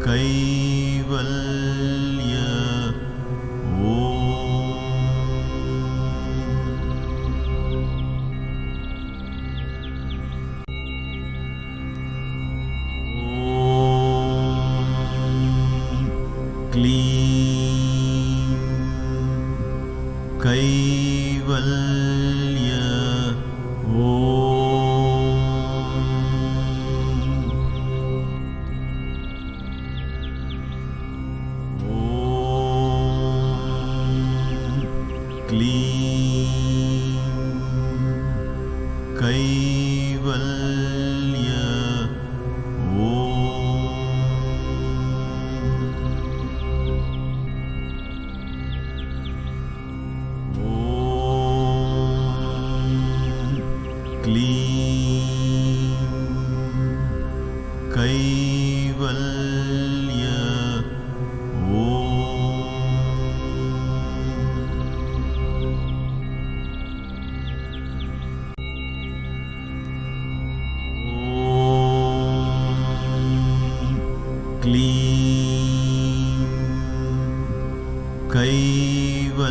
कैवल्य क्लीं कैवल्य क्लीं कैवल्य क्लीं कैवल्य क्लीं कैवल्य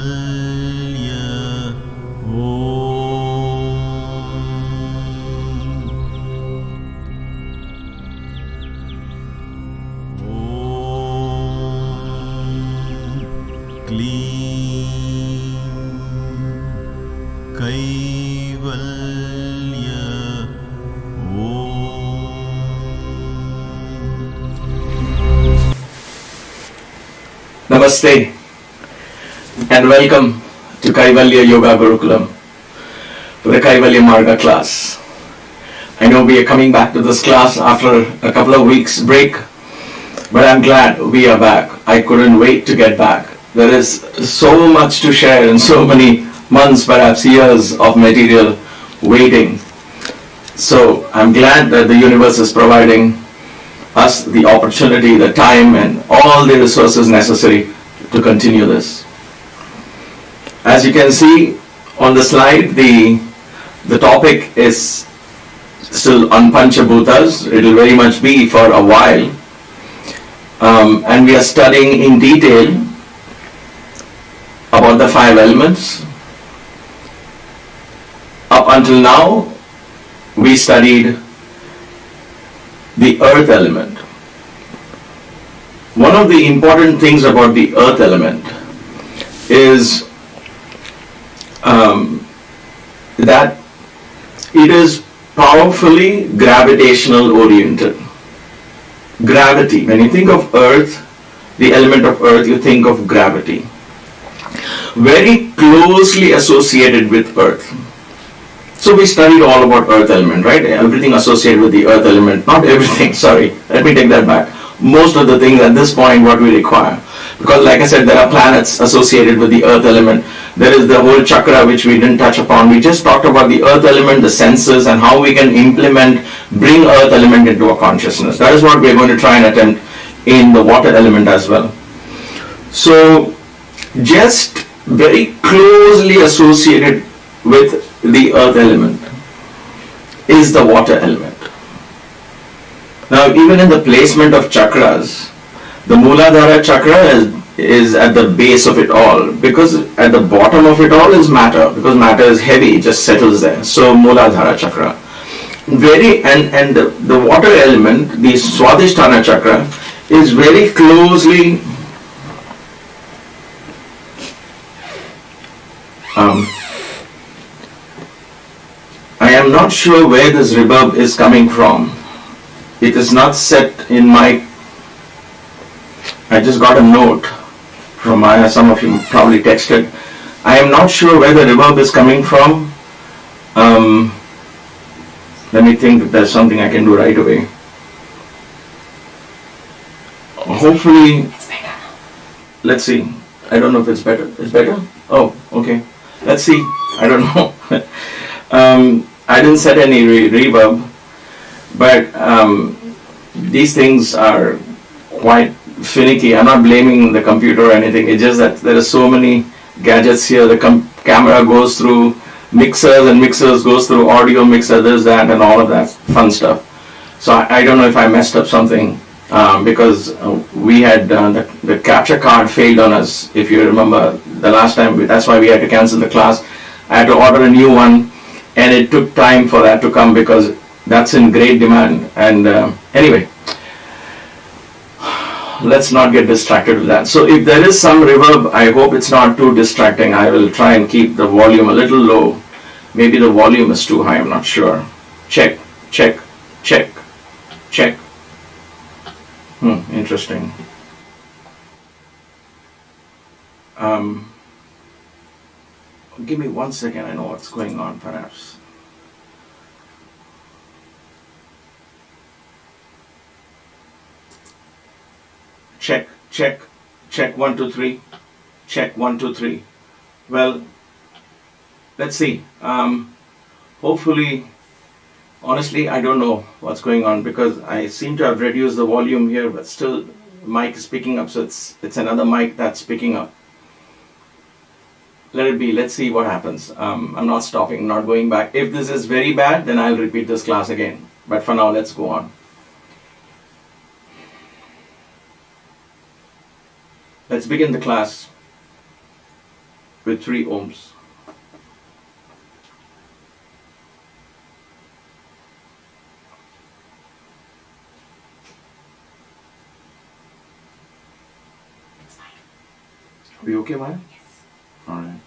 क्लीं कैवल्य Namaste and welcome to Kaivalya Yoga Gurukulam for the Kaivalya Marga class. I know we are coming back to this class after a couple of weeks break, but I'm glad we are back. I couldn't wait to get back. There is so much to share and so many months, perhaps years of material waiting. So I'm glad that the universe is providing us the opportunity, the time and all the resources necessary to continue this. As you can see on the slide, the topic is still on pancha bhutas. It will very much be for a while. And we are studying in detail about the 5 elements. Up until now, we studied the earth element. One of the important things about the earth element is that it is powerfully gravitational oriented. Gravity, when you think of earth, the element of earth, you think of gravity. Very closely associated with earth. So we studied all about earth element, right? Everything associated with the earth element. Not everything, sorry. Let me take that back. Most of the things at this point what we require. Because like I said, there are planets associated with the earth element. There is the whole chakra which we didn't touch upon. We just talked about the earth element, the senses, and how we can bring earth element into our consciousness. That is what we are going to try and attempt in the water element as well. So just very closely associated with the earth element is the water element. Now even in the placement of chakras, the Mooladhara chakra is at the base of it all, because at the bottom of it all is matter, because matter is heavy, it just settles there. So Mooladhara chakra. And the water element, the Swadhisthana chakra, is very closely I am not sure where this reverb is coming from. It is not set in my... I just got a note from Maya, some of you probably texted. I am not sure where the reverb is coming from. Let me think if there's something I can do right away. Hopefully, let's see. I don't know if it's better. It's better? Oh, okay. Let's see. I don't know. I didn't set any reverb, but these things are quite finicky. I'm not blaming the computer or anything. It's just that there are so many gadgets here. The camera goes through mixers, and mixers goes through audio mixer, this, that, and all of that fun stuff. So I don't know if I messed up something. because we had the capture card failed on us. If you remember the last time, that's why we had to cancel the class. I had to order a new one, and it took time for that to come because that's in great demand. And anyway, let's not get distracted with that. So if there is some reverb, I hope it's not too distracting. I will try and keep the volume a little low. Maybe the volume is too high, I'm not sure. Check, check, check, check. Interesting. Give me 1 second, I know what's going on perhaps. Check, check, check, 1, 2, 3. Check, 1, 2, 3. Well, let's see. Hopefully, honestly, I don't know what's going on because I seem to have reduced the volume here, but still mic is picking up, so it's another mic that's picking up. Let it be. Let's see what happens. I'm not stopping, not going back. If this is very bad, then I'll repeat this class again. But for now, let's go on. Let's begin the class with 3 ohms. Are you okay, Maya? Yes. All right.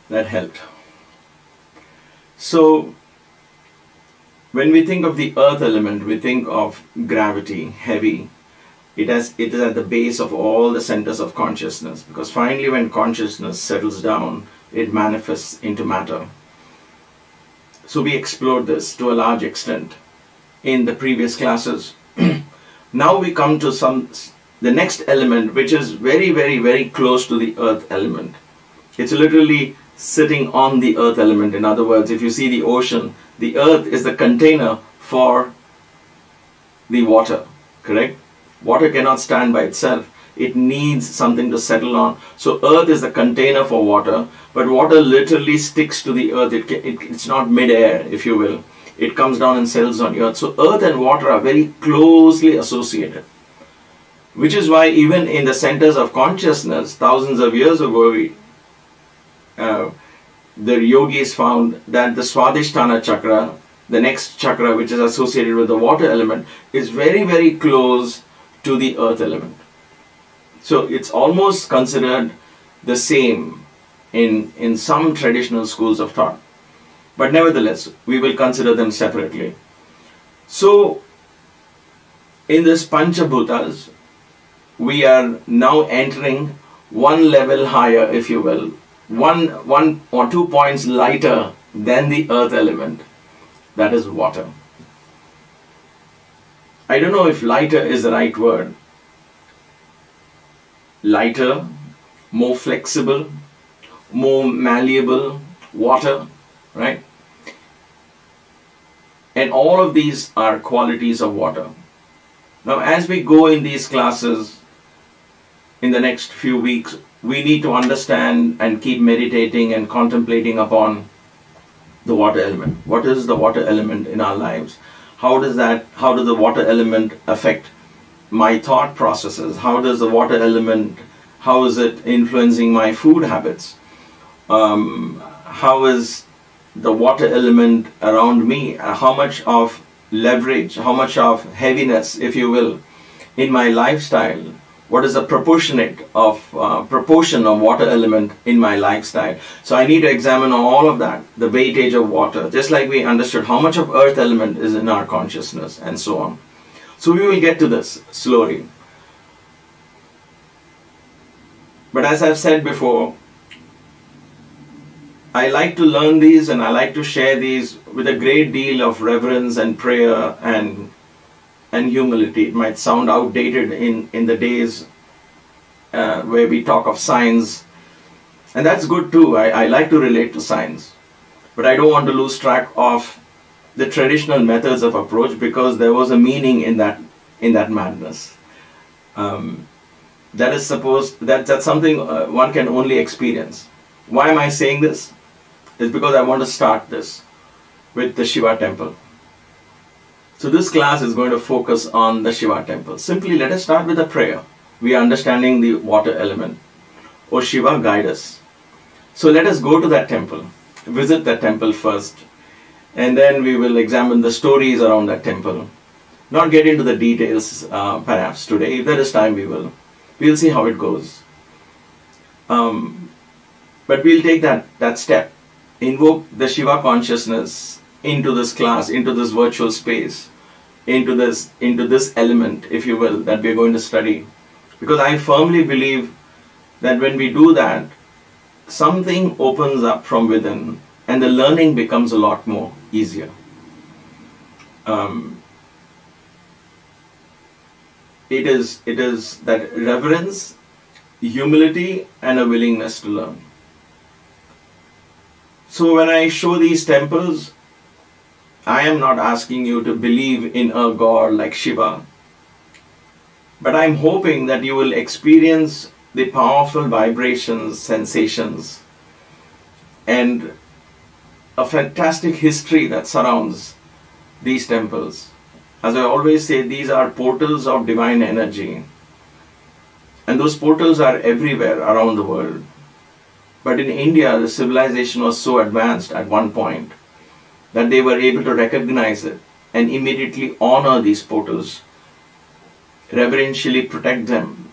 That helped. So, when we think of the earth element, we think of gravity, heavy. It is at the base of all the centers of consciousness, because finally when consciousness settles down, it manifests into matter. So we explored this to a large extent in the previous classes. Now we come to the next element, which is very, very, very close to the earth element. It's literally sitting on the earth element. In other words, if you see the ocean, the earth is the container for the water, correct? Water cannot stand by itself. It needs something to settle on. So earth is the container for water, but water literally sticks to the earth. It's not mid-air, if you will. It comes down and settles on earth. So earth and water are very closely associated, which is why even in the centers of consciousness, thousands of years ago, the yogis found that the Swadhisthana chakra, the next chakra which is associated with the water element, is very, very close to the earth element. So it's almost considered the same in some traditional schools of thought. But nevertheless, we will consider them separately. So in this pancha bhutas, we are now entering one level higher, if you will, one or 2 points lighter than the earth element, that is water. I don't know if lighter is the right word. Lighter, more flexible, more malleable, water, right? And all of these are qualities of water. Now, as we go in these classes in the next few weeks, we need to understand and keep meditating and contemplating upon the water element. What is the water element in our lives? How does the water element affect my thought processes? How does the water element, how is it influencing my food habits? How is the water element around me? How much of leverage, how much of heaviness, if you will, in my lifestyle what is the proportion of water element in my lifestyle. So I need to examine all of that, the weightage of water, just like we understood how much of earth element is in our consciousness and so on. So we will get to this slowly. But as I've said before, I like to learn these and I like to share these with a great deal of reverence and prayer and humility. It might sound outdated in the days where we talk of science, and that's good too. I like to relate to science, but I don't want to lose track of the traditional methods of approach, because there was a meaning in that madness. That's something one can only experience. Why am I saying this? It's because I want to start this with the Shiva temple. So this class is going to focus on the Shiva temple. Simply let us start with a prayer. We are understanding the water element. Oh Shiva, guide us. So let us go to that temple, visit that temple first, and then we will examine the stories around that temple. Not get into the details perhaps today. If there is time, we will. We'll see how it goes. But we'll take that step. Invoke the Shiva consciousness into this class, into this virtual space, into this element, if you will, that we're going to study. Because I firmly believe that when we do that, something opens up from within and the learning becomes a lot more easier. It is that reverence, humility, and a willingness to learn. So when I show these temples, I am not asking you to believe in a god like Shiva, but I'm hoping that you will experience the powerful vibrations, sensations, and a fantastic history that surrounds these temples. As I always say, these are portals of divine energy, and those portals are everywhere around the world. But in India, the civilization was so advanced at one point that they were able to recognize it and immediately honor these portals, reverentially protect them,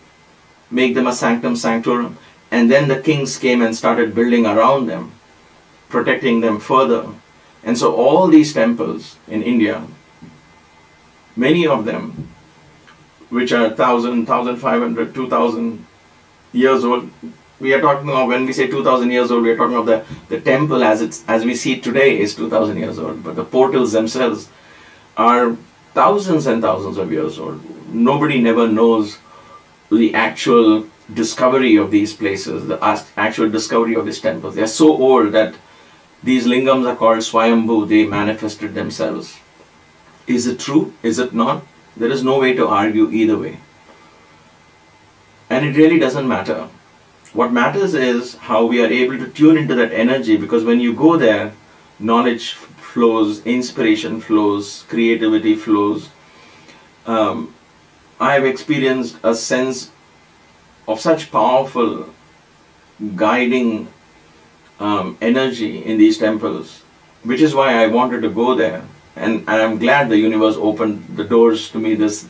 make them a sanctum sanctorum, and then the kings came and started building around them, protecting them further. And so all these temples in India, many of them, which are 1,000, 1,500, 2,000 years old, we are talking of, when we say 2,000 years old, we are talking of the temple as we see today is 2,000 years old. But the portals themselves are thousands and thousands of years old. Nobody never knows the actual discovery of these places, the actual discovery of these temples. They are so old that these lingams are called Swayambhu. They manifested themselves. Is it true? Is it not? There is no way to argue either way. And it really doesn't matter. What matters is how we are able to tune into that energy, because when you go there, knowledge flows, inspiration flows, creativity flows. I have experienced a sense of such powerful guiding energy in these temples, which is why I wanted to go there. And I'm glad the universe opened the doors to me this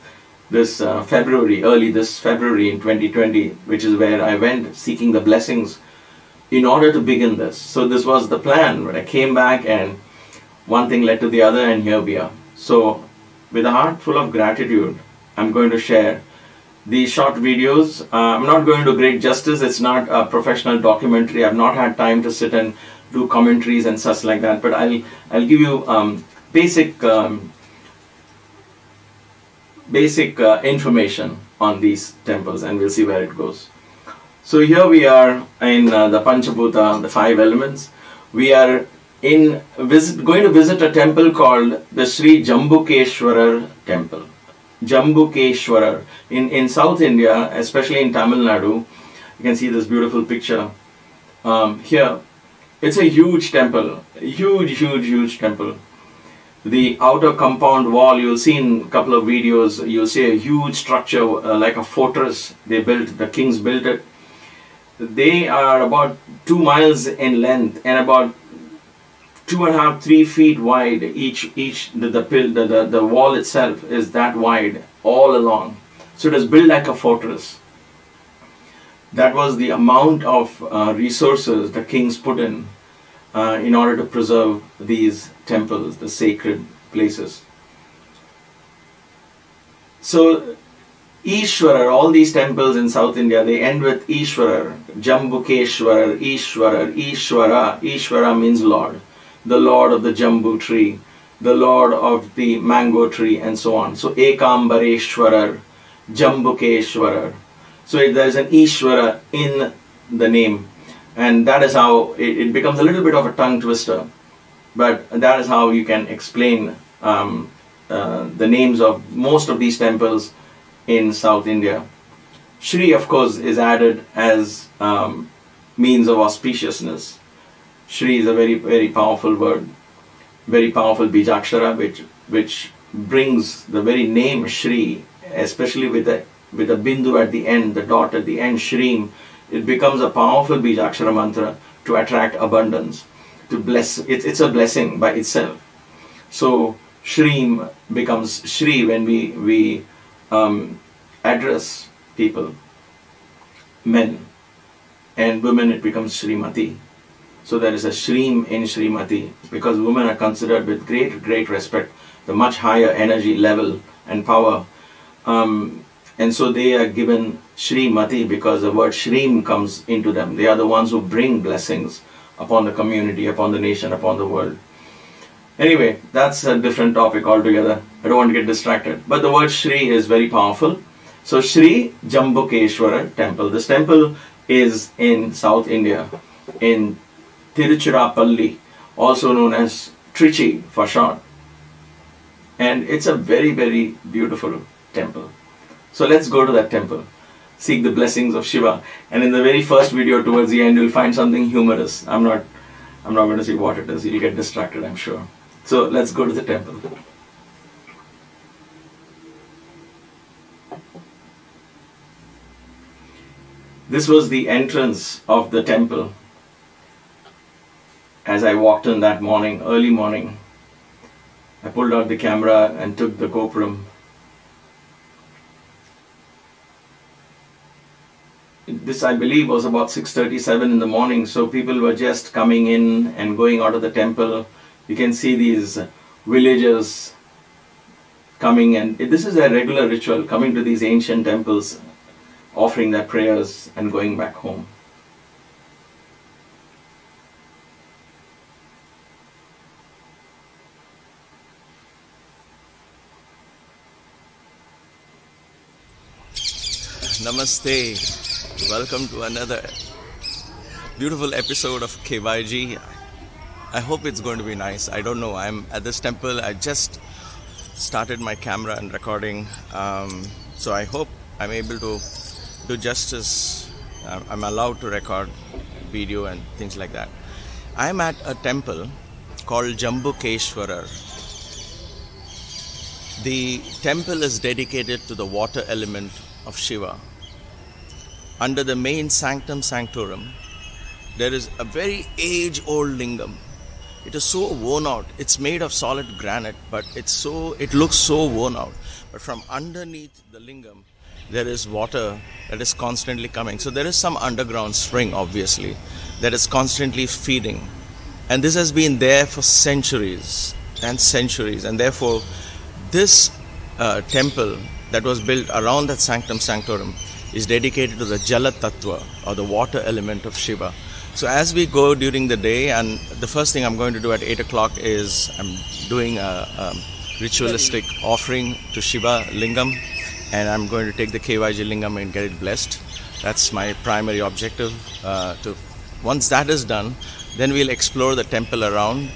February, early this February in 2020, which is where I went seeking the blessings in order to begin this. So this was the plan. But I came back and one thing led to the other, and here we are. So with a heart full of gratitude, I'm going to share these short videos. I'm not going to do great justice. It's not a professional documentary. I've not had time to sit and do commentaries and such like that. But I'll give you basic information on these temples, and we'll see where it goes. So here we are in the pancha bhuta, the 5 elements. We are going to visit a temple called the Sri Jambukeshwarar temple. Jambukeshwarar. In South India, especially in Tamil Nadu, you can see this beautiful picture here. It's a huge temple, huge temple. The outer compound wall, you'll see in a couple of videos, you'll see a huge structure like a fortress they built, the kings built it. They are about 2 miles in length and about 2.5, 3 feet wide. The wall itself is that wide all along. So it is built like a fortress. That was the amount of resources the kings put in order to preserve these temples, the sacred places. So Ishwarar, all these temples in South India, they end with Ishwarar, Jambukeshwarar, Ishwarar, Ishwara. Ishwara means Lord, the Lord of the Jambu tree, the Lord of the mango tree, and so on. So Ekambareshwarar, Jambukeshwarar. So there's an Ishwara in the name, and that is how it becomes a little bit of a tongue twister, but that is how you can explain the names of most of these temples in South India. Shri, of course, is added as means of auspiciousness. Shri is a very, very powerful word, very powerful bijakshara, which brings the very name Shri, especially with a bindu at the end, the dot at the end, Shrim. It becomes a powerful bijakshara mantra to attract abundance, to bless. It's a blessing by itself. So Shrim becomes Shri when we address people, men, and women it becomes Shrimati. So there is a Shrim in Shrimati because women are considered with great respect, the much higher energy level and power. And so they are given Shrimati because the word Shrim comes into them. They are the ones who bring blessings upon the community, upon the nation, upon the world. Anyway, that's a different topic altogether. I don't want to get distracted. But the word Shri is very powerful. So Shri Jambukeshwara temple. This temple is in South India, in Tiruchirappalli, also known as Trichy for short. And it's a very, very beautiful temple. So let's go to that temple, seek the blessings of Shiva. And in the very first video towards the end, you'll find something humorous. I'm not going to say what it is. You'll get distracted, I'm sure. So let's go to the temple. This was the entrance of the temple as I walked in that morning, early morning. I pulled out the camera and took the GoPro. This, I believe, was about 6:37 in the morning, so people were just coming in and going out of the temple. You can see these villagers coming, and this is a regular ritual, coming to these ancient temples, offering their prayers and going back home. Namaste. Welcome to another beautiful episode of KYG. I hope it's going to be nice. I don't know. I'm at this temple. I just started my camera and recording. So I hope I'm able to do justice. I'm allowed to record video and things like that. I'm at a temple called Jambukeshwarar. The temple is dedicated to the water element of Shiva. Under the main sanctum sanctorum, there is a very age-old lingam. It is so worn out. It's made of solid granite, but it looks so worn out. But from underneath the lingam, there is water that is constantly coming. So there is some underground spring, obviously, that is constantly feeding. And this has been there for centuries and centuries. And therefore, this temple that was built around that sanctum sanctorum is dedicated to the Jala Tattva, or the water element of Shiva. So as we go during the day, and the first thing I'm going to do at 8 o'clock is I'm doing a ritualistic offering to Shiva Lingam, and I'm going to take the KYG Lingam and get it blessed. That's my primary objective. Once that is done, then we'll explore the temple around,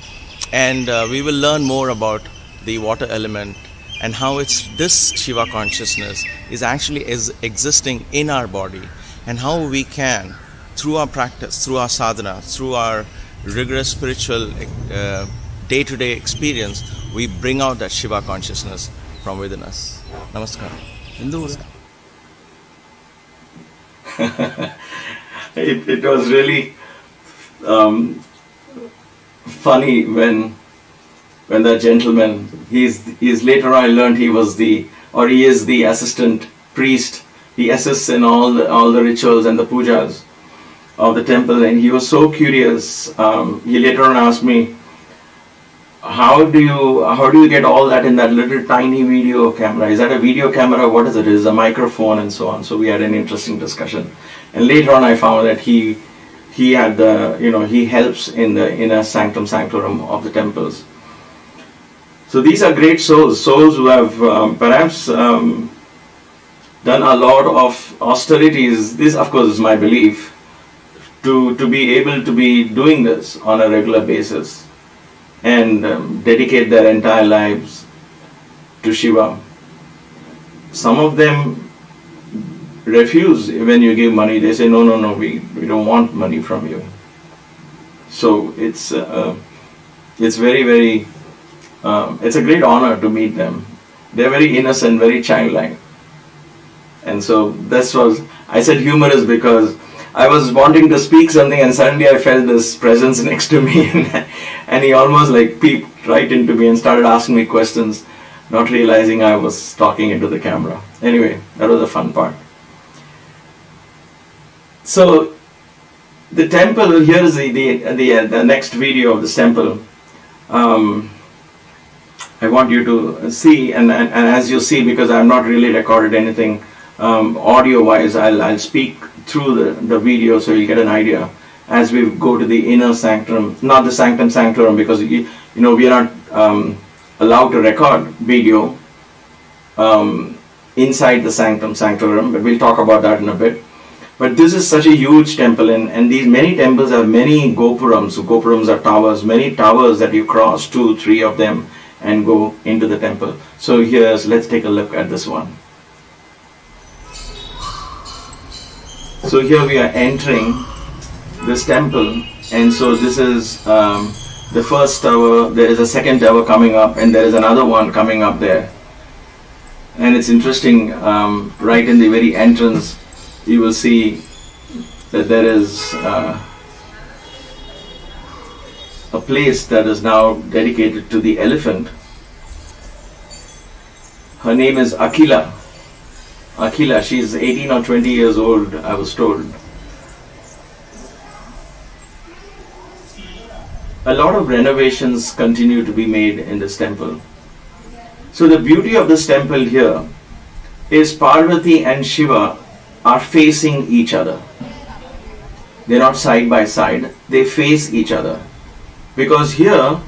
and we will learn more about the water element and how this Shiva consciousness is actually existing in our body, and how we can, through our practice, through our sadhana, through our rigorous spiritual day-to-day experience, we bring out that Shiva consciousness from within us. Namaskar. It was really funny when that gentleman, he's later on I learned he is the assistant priest He assists in all the rituals and the pujas of the temple, and he was so curious. He later on asked me, how do you get all that in that little tiny video camera? Is that a video camera? What is it? Is it a microphone and so on? So we had an interesting discussion, and later on I found that he had he helps in the inner sanctum sanctorum of the temples. So these are great souls who have perhaps done a lot of austerities. This, of course, is my belief, to be able to be doing this on a regular basis and dedicate their entire lives to Shiva. Some of them refuse when you give money. They say, no, we don't want money from you. So it's very, very, it's a great honor to meet them. They're very innocent, very childlike. And so I said humorous because I was wanting to speak something and suddenly I felt this presence next to me and he almost like peeped right into me and started asking me questions, not realizing I was talking into the camera. Anyway, that was the fun part. So the temple, here is the next video of this temple. I want you to see, and as you see, because I have not really recorded anything audio wise, I'll speak through the video so you'll get an idea as we go to the inner sanctum, not the sanctum sanctorum, because we are not allowed to record video inside the sanctum sanctorum, but we'll talk about that in a bit. But this is such a huge temple, and these many temples have many gopurams. So gopurams are towers, many towers that you cross, 2, 3 of them, and go into the temple. So let's take a look at this one. So here we are entering this temple, and so this is the first tower. There is a second tower coming up, and there is another one coming up there. And it's interesting, right in the very entrance, you will see that there is a place that is now dedicated to the elephant. Her name is Akhila. She's 18 or 20 years old, I was told. A lot of renovations continue to be made in this temple. So the beauty of this temple here is Parvati and Shiva are facing each other. They're not side by side, they face each other. Because here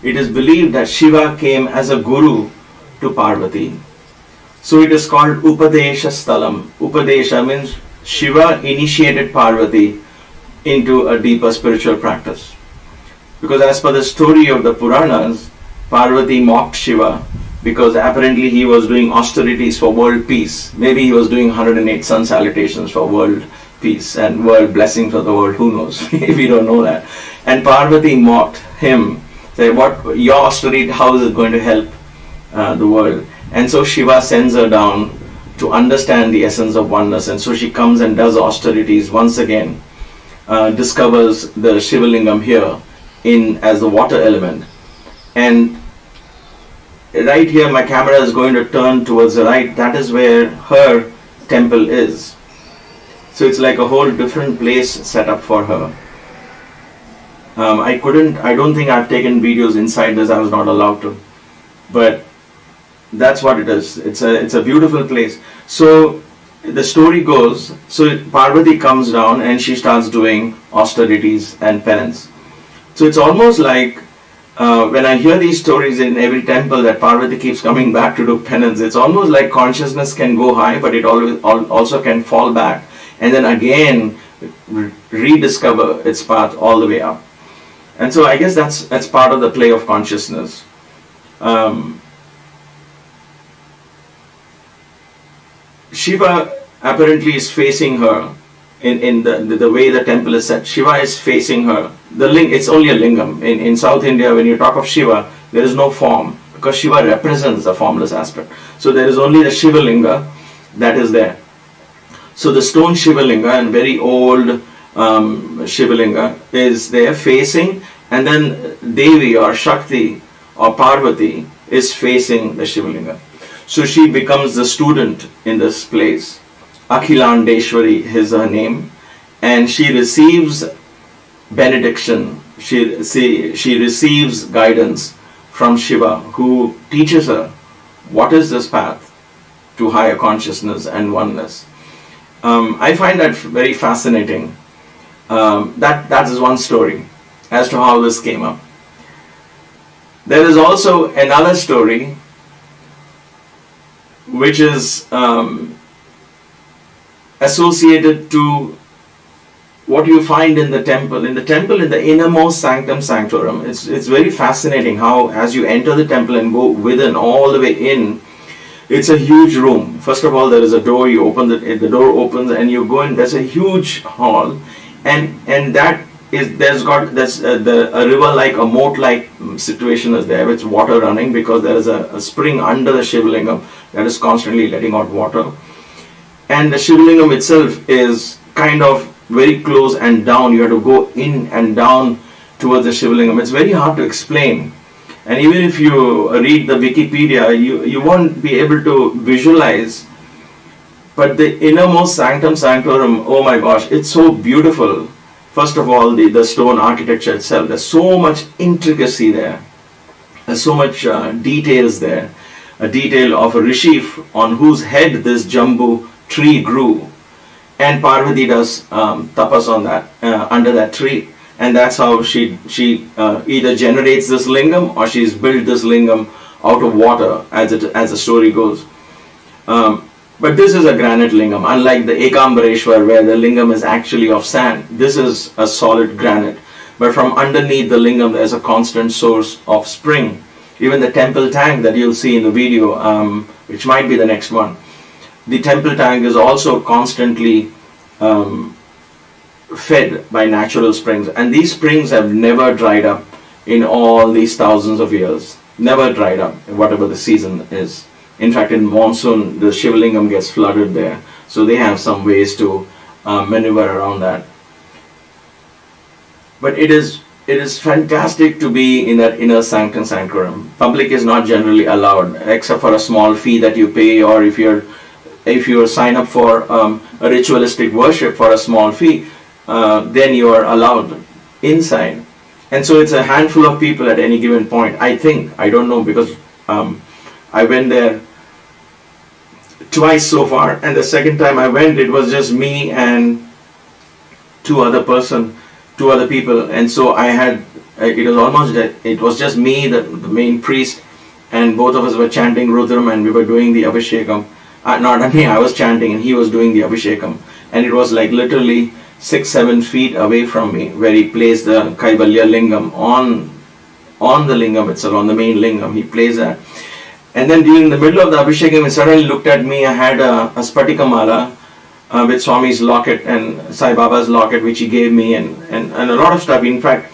it is believed that Shiva came as a guru to Parvati. So it is called Upadesha Stalam. Upadesha means Shiva initiated Parvati into a deeper spiritual practice. Because as per the story of the Puranas, Parvati mocked Shiva because apparently he was doing austerities for world peace. Maybe he was doing 108 sun salutations for world peace and world blessings for the world, who knows? We don't know that. And Parvati mocked him, said, what, your austerity, how is it going to help the world? And so Shiva sends her down to understand the essence of oneness, and so she comes and does austerities once again, discovers the Shivalingam here as the water element. And right here my camera is going to turn towards the right. That is where her temple is. So it's like a whole different place set up for her. I don't think I've taken videos inside this, I was not allowed to. But that's what it is. It's a beautiful place. So the story goes, so Parvati comes down and she starts doing austerities and penance. So it's almost like when I hear these stories in every temple that Parvati keeps coming back to do penance, it's almost like consciousness can go high, but it also can fall back and then again rediscover its path all the way up. And so I guess that's part of the play of consciousness. Shiva apparently is facing her in the way the temple is set. Shiva is facing her. It's only a lingam. In South India, when you talk of Shiva, there is no form because Shiva represents the formless aspect. So there is only the Shivalinga that is there. So the stone Shivalinga and very old Shivalinga is there facing, and then Devi or Shakti or Parvati is facing the Shivalinga. So she becomes the student in this place. Akhilandeshwari is her name, and she receives benediction. She receives guidance from Shiva, who teaches her what is this path to higher consciousness and oneness. I find that very fascinating. That is one story as to how this came up. There is also another story which is associated to what you find in the temple. In the innermost sanctum sanctorum, it's very fascinating how as you enter the temple and go within all the way in, it's a huge room. First of all, there is a door. You open the door opens and you go in. There's a huge hall, and that is there's a river like a moat like situation is there with water running, because there is a spring under the Shivlingam that is constantly letting out water, and the Shivlingam itself is kind of very close and down. You have to go in and down towards the Shivlingam. It's very hard to explain, and even if you read the Wikipedia, you won't be able to visualize. But the innermost sanctum sanctorum, oh my gosh, it's so beautiful. First of all, the stone architecture itself, there's so much intricacy there. There's so much details there. A detail of a rishi on whose head this jambu tree grew. And Parvati does tapas on that, under that tree. And that's how she either generates this lingam or she's built this lingam out of water, as the story goes. But this is a granite lingam, unlike the Ekambareshwar where the lingam is actually of sand. This is a solid granite. But from underneath the lingam there's a constant source of spring. Even the temple tank that you'll see in the video, which might be the next one, the temple tank is also constantly fed by natural springs. And these springs have never dried up in all these thousands of years. Never dried up, whatever the season is. In fact, in monsoon, the Shivlingam gets flooded there. So they have some ways to maneuver around that. But it is fantastic to be in that inner sanctum sanctorum. Public is not generally allowed, except for a small fee that you pay, or if you sign up for a ritualistic worship for a small fee, then you are allowed inside. And so it's a handful of people at any given point. I think, I don't know, because I went there twice so far, and the second time I went, it was just me and two other people, and so I had, it was just me, the main priest, and both of us were chanting Rudram, and we were doing the Abhishekam. Not me, I was chanting and he was doing the Abhishekam, and it was like literally 6-7 feet away from me, where he placed the Kaivalya Lingam on the lingam itself, on the main lingam. He placed that. And then during the middle of the Abhishekam, he suddenly looked at me. I had a Spatika Mala with Swami's locket and Sai Baba's locket, which he gave me, and a lot of stuff. In fact,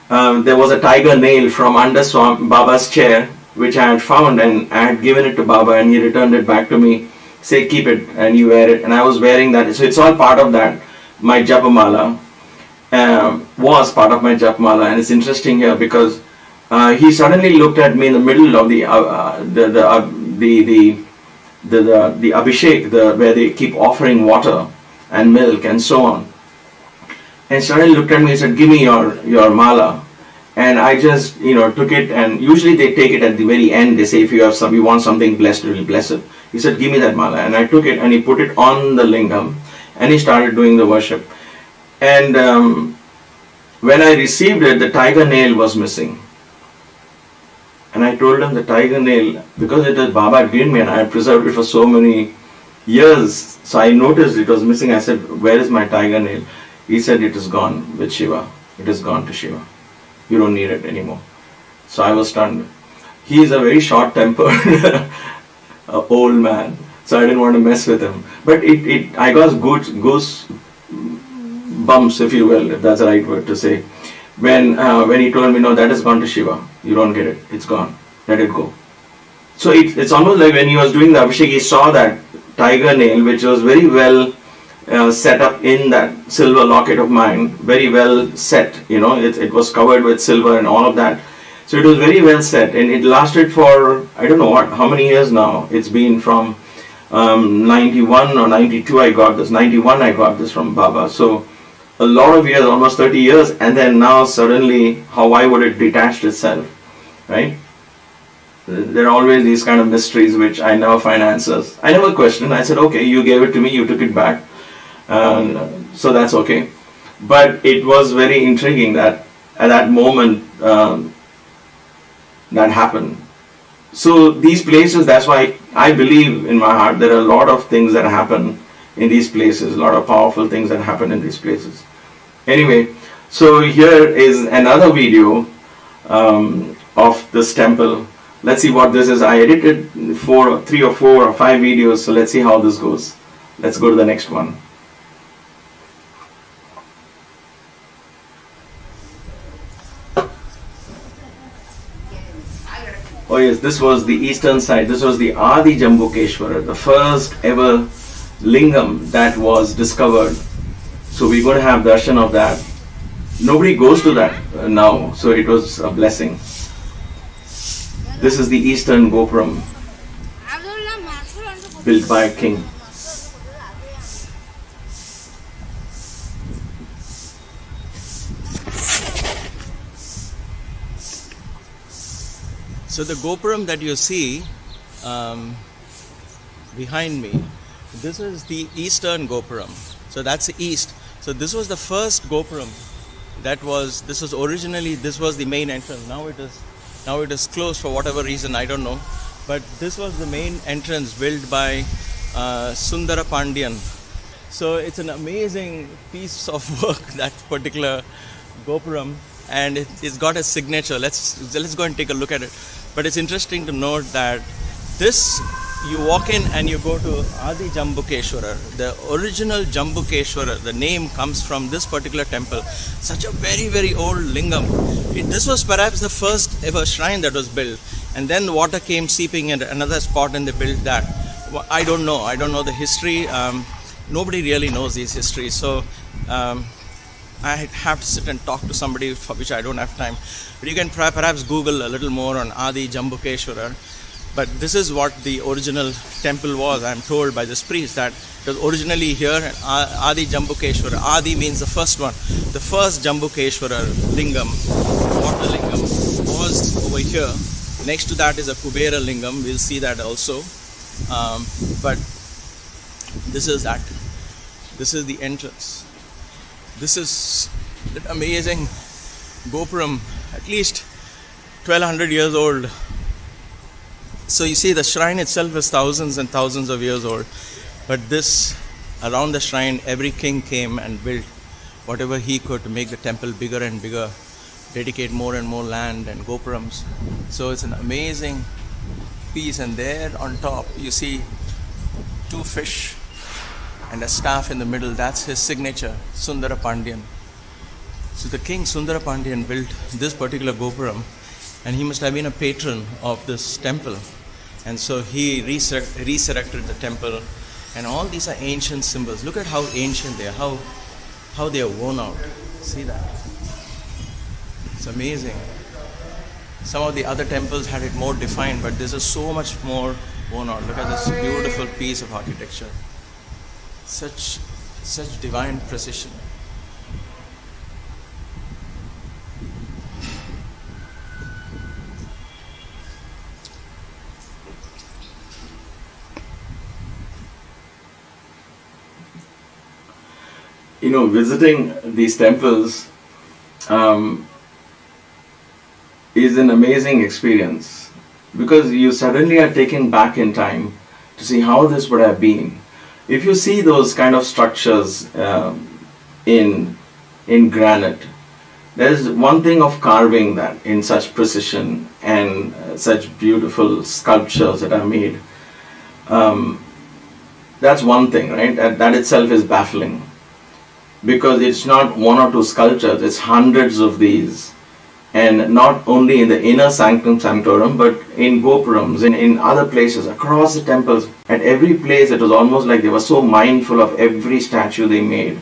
there was a tiger nail from under Baba's chair, which I had found, and I had given it to Baba, and he returned it back to me. Say, keep it, and you wear it. And I was wearing that. So it's all part of that. My Japamala was part of my Japamala, and it's interesting here because he suddenly looked at me in the middle of the Abhishek, where they keep offering water and milk and so on. And suddenly looked at me and said, "Give me your mala." And I just, took it, and usually they take it at the very end. They say, if you want something blessed, you will bless it. He said, "Give me that mala." And I took it, and he put it on the lingam, and he started doing the worship. And when I received it, the tiger nail was missing. And I told him the tiger nail, because it was Baba had given me and I had preserved it for so many years. So I noticed it was missing. I said, "Where is my tiger nail?" He said, "It is gone with Shiva. It is gone to Shiva. You don't need it anymore." So I was stunned. He is a very short-tempered old man. So I didn't want to mess with him. But I got goose bumps, if you will, if that's the right word to say. When he told me, "No, that has gone to Shiva. You don't get it. It's gone. Let it go." So it's almost like when he was doing the Abhishek, he saw that tiger nail, which was very well set up in that silver locket of mine, very well set. It was covered with silver and all of that. So it was very well set, and it lasted for, I don't know how many years now. It's been from 91 or 92 I got this, 91 I got this from Baba. So a lot of years, almost 30 years, and then now suddenly, why would it detach itself, right? There are always these kind of mysteries which I never find answers. I never questioned. I said, okay, you gave it to me, you took it back, so that's okay. But it was very intriguing that at that moment that happened. So these places, that's why I believe in my heart there are a lot of things that happen in these places, a lot of powerful things that happen in these places. Anyway, so here is another video of this temple. Let's see what this is. I edited 3 or 4 or 5 videos, so let's see how this goes. Let's go to the next one. Oh yes, this was the eastern side. This was the Adi Jambukeshwara, the first ever lingam that was discovered. So we're going to have darshan of that. Nobody goes to that now, so it was a blessing. This is the eastern Gopuram built by a king. So the Gopuram that you see behind me, this is the eastern Gopuram. So that's the east. So this was the first Gopuram this was the main entrance. Now it is closed for whatever reason, I don't know. But this was the main entrance built by Sundara Pandian. So it's an amazing piece of work, that particular Gopuram, and it's got a signature. Let's go and take a look at it. But it's interesting to note that this, you walk in and you go to Adi Jambukeshwara. The original Jambukeshwara, the name comes from this particular temple. Such a very, very old lingam. This was perhaps the first ever shrine that was built. And then the water came seeping in another spot and they built that. I don't know the history. Nobody really knows these histories. So I have to sit and talk to somebody for which I don't have time. But you can perhaps Google a little more on Adi Jambukeshwara. But this is what the original temple was. I am told by this priest that it was originally here, Adi Jambukeshwara. Adi means the first one. The first Jambukeshwara lingam, water lingam, was over here. Next to that is a Kubera lingam. We'll see that also. But this is that. This is the entrance. This is that amazing Gopuram, at least 1200 years old. So you see, the shrine itself is thousands and thousands of years old. But this, around the shrine, every king came and built whatever he could to make the temple bigger and bigger, dedicate more and more land and Gopurams. So it's an amazing piece. And there on top, you see 2 fish and a staff in the middle. That's his signature, Sundara Pandian. So the king Sundara Pandian built this particular Gopuram, and he must have been a patron of this temple. And so he resurrected the temple. And all these are ancient symbols. Look at how ancient they are, how they are worn out. See that? It's amazing. Some of the other temples had it more defined, but this is so much more worn out. Look at this beautiful piece of architecture. Such divine precision. Visiting these temples is an amazing experience, because you suddenly are taken back in time to see how this would have been. If you see those kind of structures in granite, there is one thing of carving that in such precision and such beautiful sculptures that are made. That's one thing, right? That itself is baffling. Because it's not 1 or 2 sculptures, it's hundreds of these. And not only in the inner sanctum sanctorum, but in Gopurams, in other places, across the temples. At every place, it was almost like they were so mindful of every statue they made.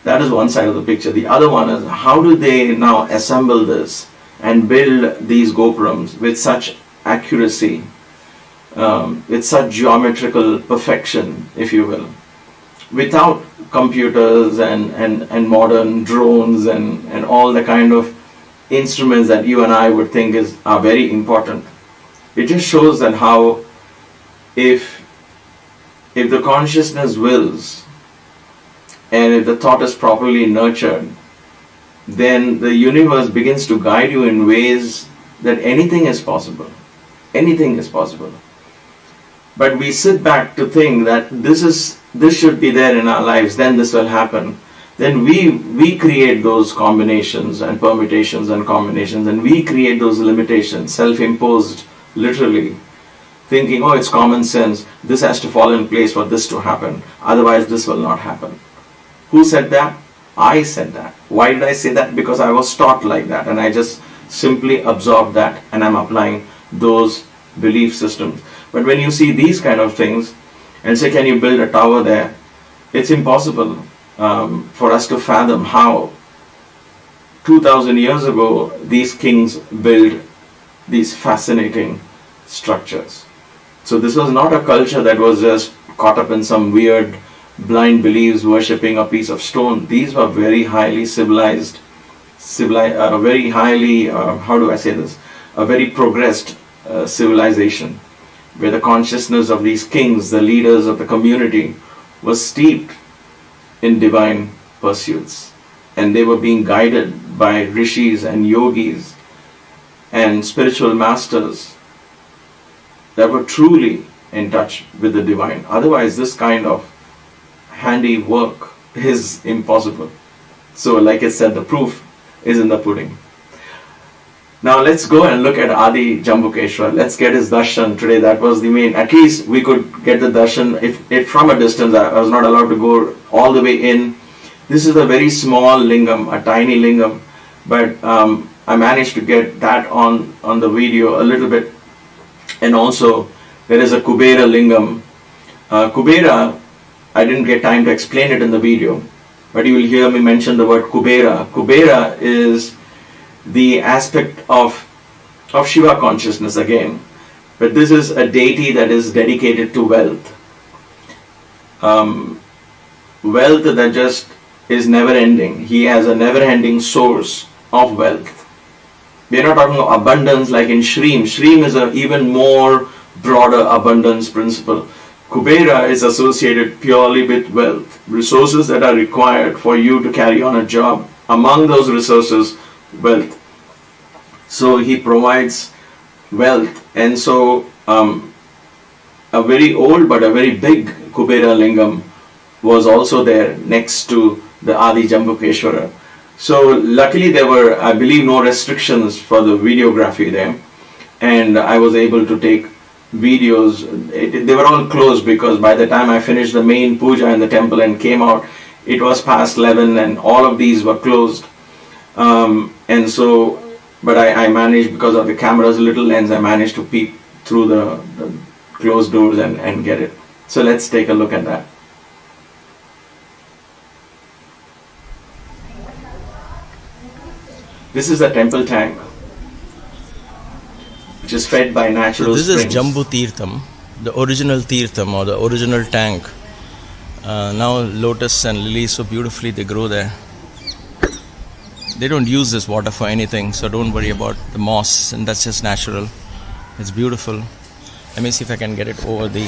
That is one side of the picture. The other one is, how do they now assemble this and build these Gopurams with such accuracy? with such geometrical perfection, if you will, without computers and modern drones and all the kind of instruments that you and I would think are very important. It just shows that how if the consciousness wills and if the thought is properly nurtured, then the universe begins to guide you in ways that anything is possible. Anything is possible. But we sit back to think that this should be there in our lives, then this will happen. Then we create those combinations and permutations and combinations, and we create those limitations, self-imposed, literally, thinking, oh, it's common sense, this has to fall in place for this to happen, otherwise this will not happen. Who said that? I said that. Why did I say that? Because I was taught like that, and I just simply absorbed that, and I'm applying those belief systems. But when you see these kind of things, and say, can you build a tower there? It's impossible for us to fathom how 2000 years ago these kings built these fascinating structures. So this was not a culture that was just caught up in some weird blind beliefs worshipping a piece of stone. These were very highly civilized, very highly, how do I say this, a very progressed civilization, where the consciousness of these kings, the leaders of the community, was steeped in divine pursuits. And they were being guided by rishis and yogis and spiritual masters that were truly in touch with the divine. Otherwise, this kind of handiwork is impossible. So, like I said, the proof is in the pudding. Now let's go and look at Adi Jambukeshwar. Let's get his darshan today. That was the main. At least we could get the darshan if from a distance. I was not allowed to go all the way in. This is a very small lingam, a tiny lingam, but I managed to get that on the video a little bit. And also there is a Kubera lingam. Kubera, I didn't get time to explain it in the video, but you will hear me mention the word Kubera. Kubera is the aspect of Shiva consciousness again, but this is a deity that is dedicated to wealth. Wealth that just is never ending. He has a never ending source of wealth. We are not talking of abundance like in Shreem. Shreem is an even more broader abundance principle. Kubera is associated purely with wealth, resources that are required for you to carry on a job. Among those resources, wealth. So he provides wealth, and so a very old but a very big Kubera lingam was also there next to the Adi Jambukeshwara. So luckily there were, I believe, no restrictions for the videography there, and I was able to take videos. They were all closed because by the time I finished the main puja in the temple and came out, it was past 11 and all of these were closed. And so, but I managed, because of the camera's little lens, I managed to peep through the closed doors and get it. So let's take a look at that. This is the temple tank, which is fed by natural springs. This is Jambu Tirtham, the original Tirtham or the original tank. Now lotus and lilies so beautifully they grow there. They don't use this water for anything, so don't worry about the moss, and that's just natural. It's beautiful. Let me see if I can get it over the...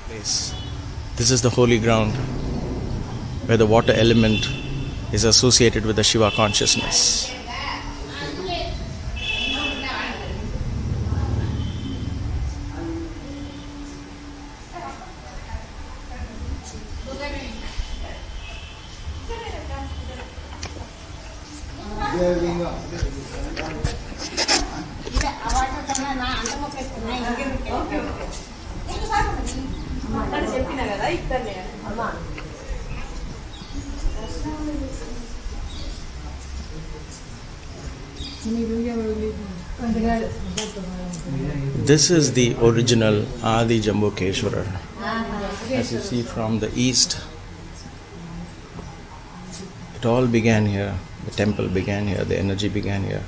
place. This is the holy ground where the water element is associated with the Shiva consciousness. This is the original Adi Jambukeshwarar. As you see from the east, it all began here. The temple began here, the energy began here.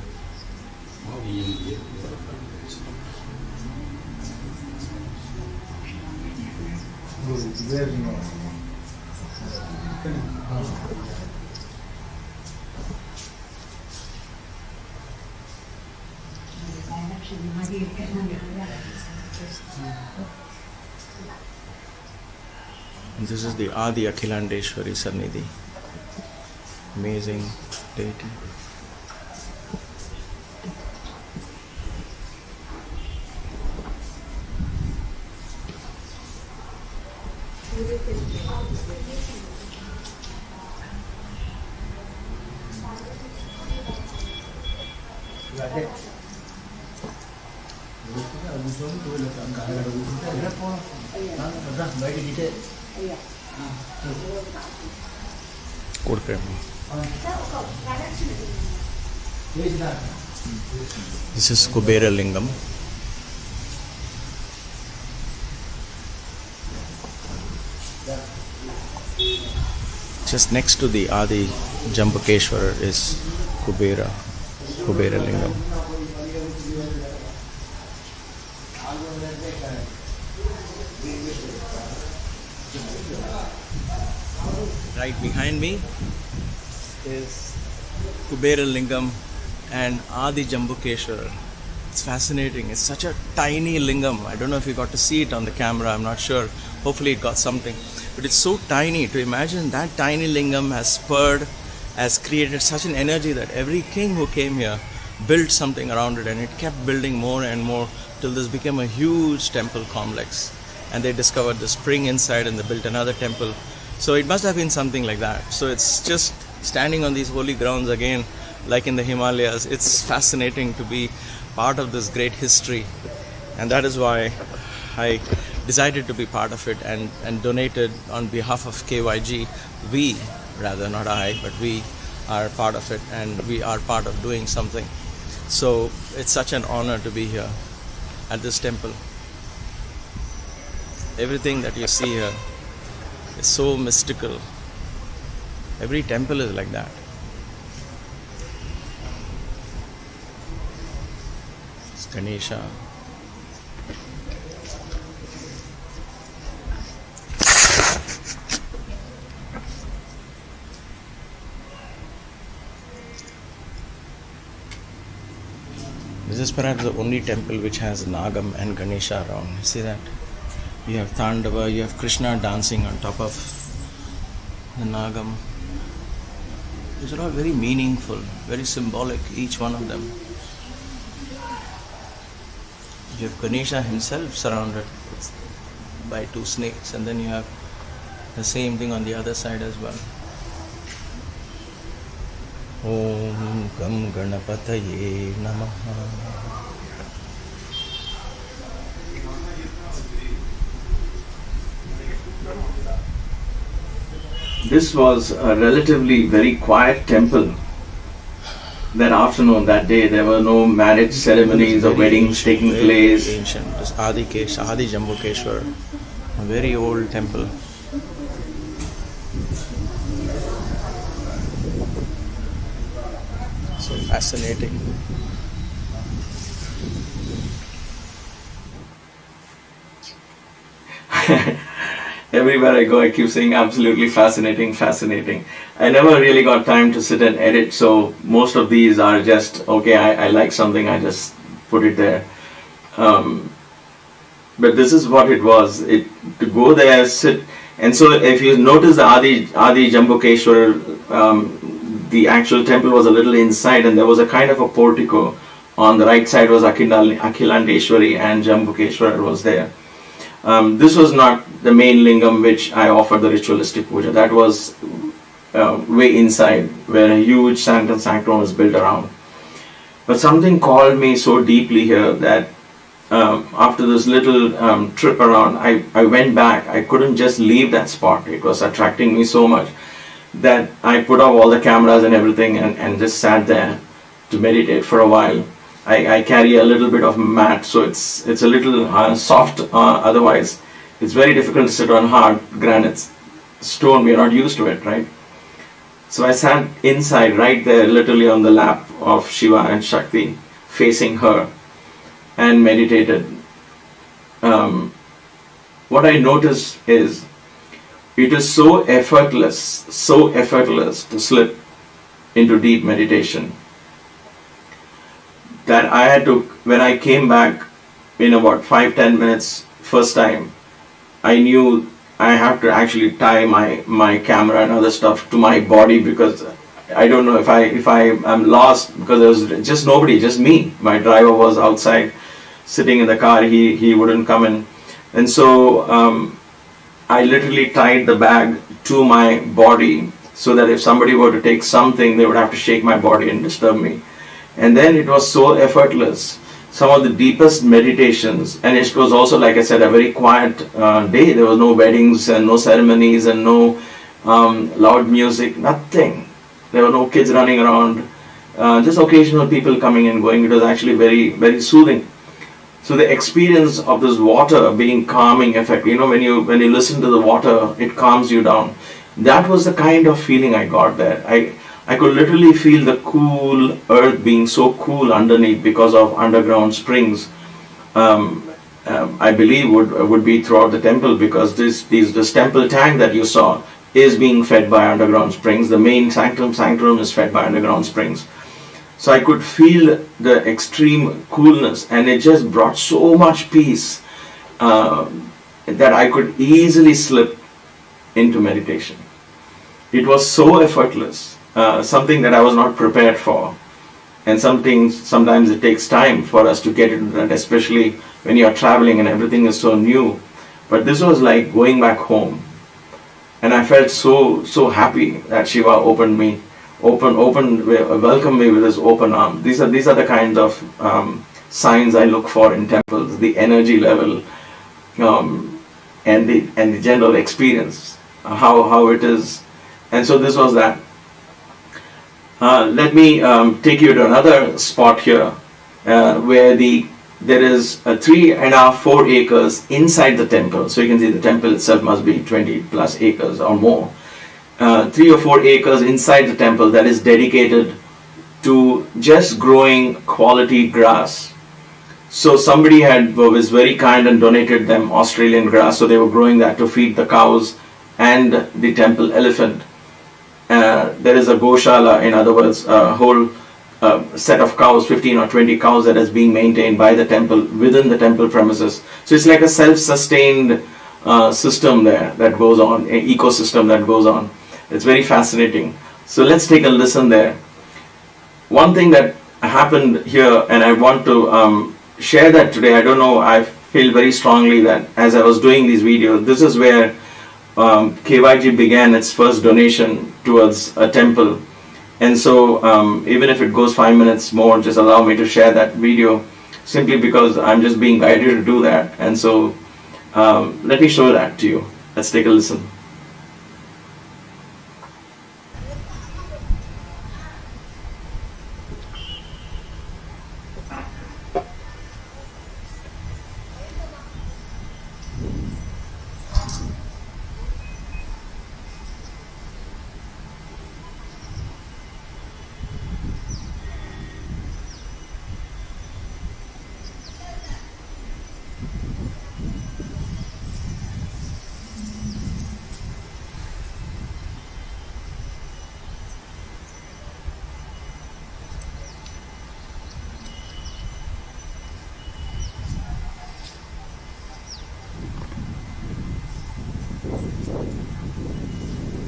And this is the Adi Akhilandeshwari Sannidhi. Amazing deity. This is Kubera Lingam. Just next to the Adi Jambukeshwarar is Kubera Lingam. Right behind me is Kubera Lingam and Adi Jambukeshwarar. It's fascinating. It's such a tiny lingam. I don't know if you got to see it on the camera. I'm not sure. Hopefully it got something. But it's so tiny. To imagine that tiny lingam has created such an energy that every king who came here built something around it, and it kept building more and more till this became a huge temple complex. And they discovered the spring inside and they built another temple. So it must have been something like that. So it's just standing on these holy grounds again, like in the Himalayas. It's fascinating to be part of this great history. And that is why I decided to be part of it and donated on behalf of KYG. We, rather not I, but we are part of it, and we are part of doing something. So it's such an honor to be here at this temple. Everything that you see here is so mystical. Every temple is like that. It's Ganesha. This is perhaps the only temple which has Nagam and Ganesha around. See that? You have Tandava, you have Krishna dancing on top of the Nagam. These are all very meaningful, very symbolic, each one of them. You have Ganesha himself surrounded by two snakes, and then you have the same thing on the other side as well. Om Gam Ganapataye Namaha. This was a relatively very quiet temple. That afternoon, that day, there were no marriage ceremonies or weddings taking place. Ancient. This Adi Jambukeshwar, a very old temple. So fascinating. Everywhere I go, I keep saying absolutely fascinating, fascinating. I never really got time to sit and edit, so most of these are just, okay, I like something, I just put it there. But this is what it was. To go there, sit, and so if you notice the Adi Jambukeshwar, the actual temple was a little inside, and there was a kind of a portico. On the right side was Akhilandeshwari, and Jambukeshwar was there. This was not the main lingam which I offered the ritualistic puja. That was way inside, where a huge sanctum was built around. But something called me so deeply here that after this little trip around, I went back. I couldn't just leave that spot. It was attracting me so much that I put off all the cameras and everything and just sat there to meditate for a while. I carry a little bit of mat, so it's a little soft. Otherwise, it's very difficult to sit on hard granite stone. We are not used to it, right? So I sat inside, right there, literally on the lap of Shiva and Shakti, facing her, and meditated. What I noticed is it is so effortless to slip into deep meditation that I had to, when I came back in about 5-10 minutes first time, I knew I have to actually tie my camera and other stuff to my body, because I don't know if I am lost, because there was just nobody, just me. My driver was outside sitting in the car, he wouldn't come in. And so I literally tied the bag to my body so that if somebody were to take something, they would have to shake my body and disturb me. And then it was so effortless. Some of the deepest meditations, and it was also, like I said, a very quiet day. There was no weddings and no ceremonies and no loud music, nothing. There were no kids running around, just occasional people coming and going. It was actually very, very soothing. So the experience of this water being calming effect, when you listen to the water, it calms you down. That was the kind of feeling I got there. I could literally feel the cool earth being so cool underneath because of underground springs. I believe would be throughout the temple, because this temple tank that you saw is being fed by underground springs. The main sanctum is fed by underground springs. So I could feel the extreme coolness, and it just brought so much peace that I could easily slip into meditation. It was so effortless, something that I was not prepared for. And sometimes it takes time for us to get into that, especially when you are traveling and everything is so new. But this was like going back home. And I felt so happy that Shiva welcomed me with his open arm. These are the kinds of signs I look for in temples: the energy level, and the general experience, how it is. And so this was that. Let me take you to another spot here, where there is 3.5-4 acres inside the temple. So you can see the temple itself must be 20 plus acres or more. 3 or 4 acres inside the temple that is dedicated to just growing quality grass. So somebody was very kind and donated them Australian grass, so they were growing that to feed the cows and the temple elephant. There is a goshala, in other words, a whole set of cows, 15 or 20 cows that is being maintained by the temple within the temple premises. So it's like a self-sustained system there that goes on, an ecosystem that goes on. It's very fascinating. So let's take a listen there. One thing that happened here, and I want to share that today. I don't know, I feel very strongly that as I was doing these videos, this is where KYG began its first donation towards a temple. And so even if it goes 5 minutes more, just allow me to share that video, simply because I'm just being guided to do that. And so let me show that to you. Let's take a listen.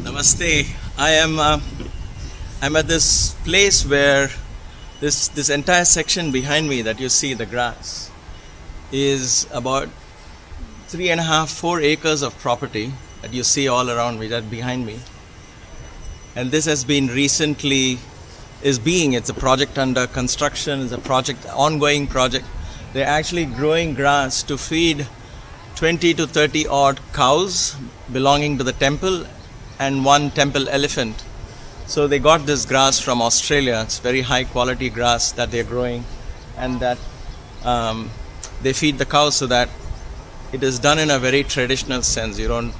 Namaste. I'm at this place where this entire section behind me that you see, the grass, is about 3.5-4 acres of property that you see all around me, that behind me. And this has been recently it's a project under construction, it's a ongoing project. They're actually growing grass to feed 20 to 30 odd cows belonging to the temple and one temple elephant. So they got this grass from Australia. It's very high quality grass that they're growing. and that they feed the cows, so that it is done in a very traditional sense. You don't.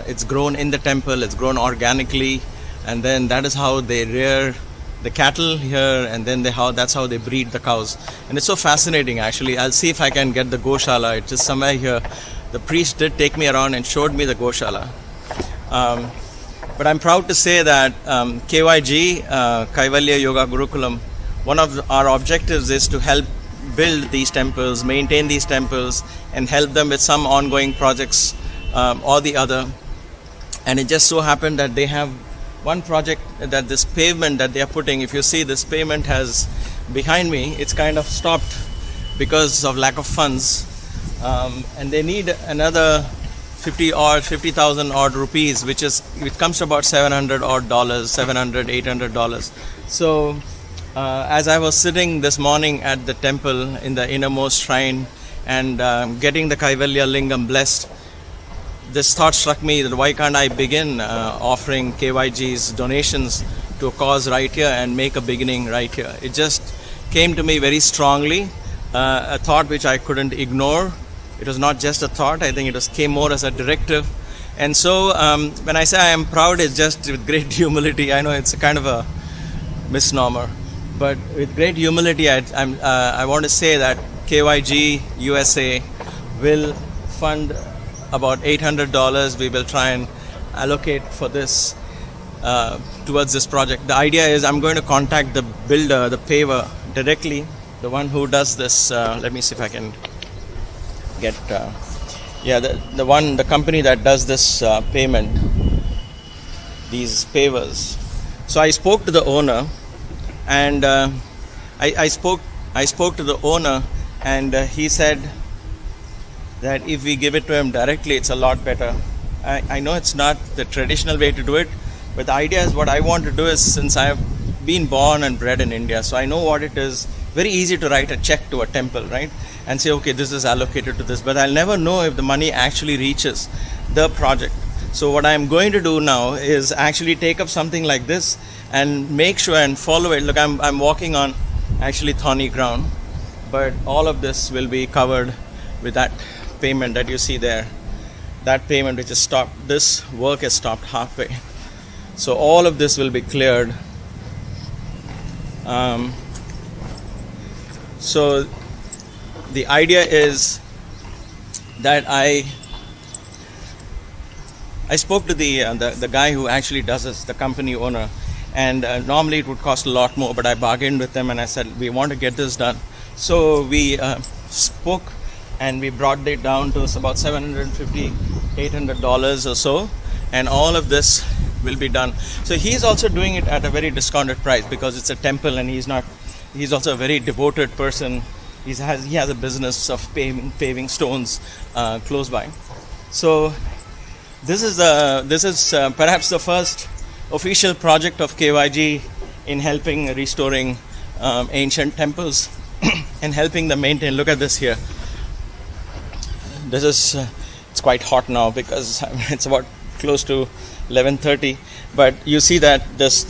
It's grown in the temple. It's grown organically, and then that is how they rear the cattle here, and then that's how they breed the cows. And it's so fascinating, actually. I'll see if I can get the goshala. It's just somewhere here. The priest did take me around and showed me the goshala. But I'm proud to say that KYG, Kaivalya Yoga Gurukulam, one of our objectives is to help build these temples, maintain these temples, and help them with some ongoing projects or the other. And it just so happened that they have one project, that this pavement that they are putting, if you see this pavement has behind me, it's kind of stopped because of lack of funds, and they need another 50,000 odd rupees, which comes to about $700 odd, $800. So as I was sitting this morning at the temple in the innermost shrine and getting the Kaivalya Lingam blessed, this thought struck me that why can't I begin offering KYG's donations to a cause right here and make a beginning right here. It just came to me very strongly, a thought which I couldn't ignore. It was not just a thought, I think it came more as a directive. And so when I say I am proud, it's just with great humility. I know it's a kind of a misnomer, but with great humility, I want to say that KYG USA will fund about $800. We will try and allocate for this towards this project. The idea is I'm going to contact the builder, the paver, directly, the one who does this. Let me see if I can get the company that does this payment, these pavers. So I spoke to the owner, and I spoke to the owner, and he said that if we give it to him directly, it's a lot better. I know it's not the traditional way to do it, but the idea is, what I want to do is, since I have been born and bred in India, so I know what it is. Very easy to write a check to a temple, right? And say, okay, this is allocated to this, but I'll never know if the money actually reaches the project. So what I'm going to do now is actually take up something like this and make sure and follow it. Look, I'm walking on actually thorny ground, but all of this will be covered with that payment that you see there. That payment which is stopped, this work is stopped halfway. So all of this will be cleared. So the idea is that I spoke to the guy who actually does this, the company owner, and normally it would cost a lot more, but I bargained with them and I said, we want to get this done. So we spoke, and we brought it down to about $750, $800 or so, and all of this will be done. So he's also doing it at a very discounted price because it's a temple, and he's also a very devoted person. He has a business of paving stones close by. So this is perhaps the first official project of KYG in helping restoring ancient temples and helping them maintain. Look at this here. This is it's quite hot now because it's about close to 11:30, but you see that this